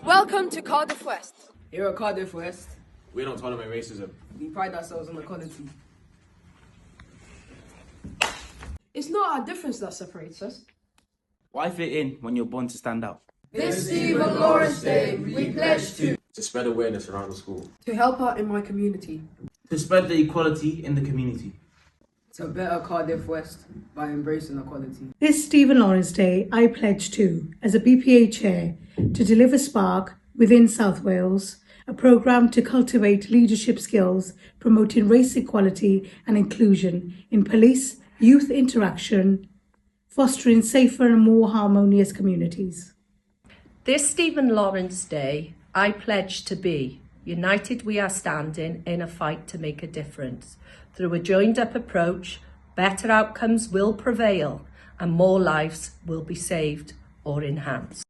Welcome to Cardiff West. Here at Cardiff West, we don't tolerate racism. we pride ourselves on equality. It's not our difference that separates us. Why fit in when you're born to stand out? This Stephen Lawrence Day, we pledge to spread awareness around the school. To help out in my community. To spread the equality in the community. To better Cardiff West by embracing equality. This Stephen Lawrence Day, I pledge to, as a BPA chair, to deliver Spark within South Wales, a programme to cultivate leadership skills, promoting race equality and inclusion in police, youth interaction, fostering safer and more harmonious communities. This Stephen Lawrence Day, I pledge to be united we are standing in a fight to make a difference. Through a joined-up approach, better outcomes will prevail and more lives will be saved or enhanced.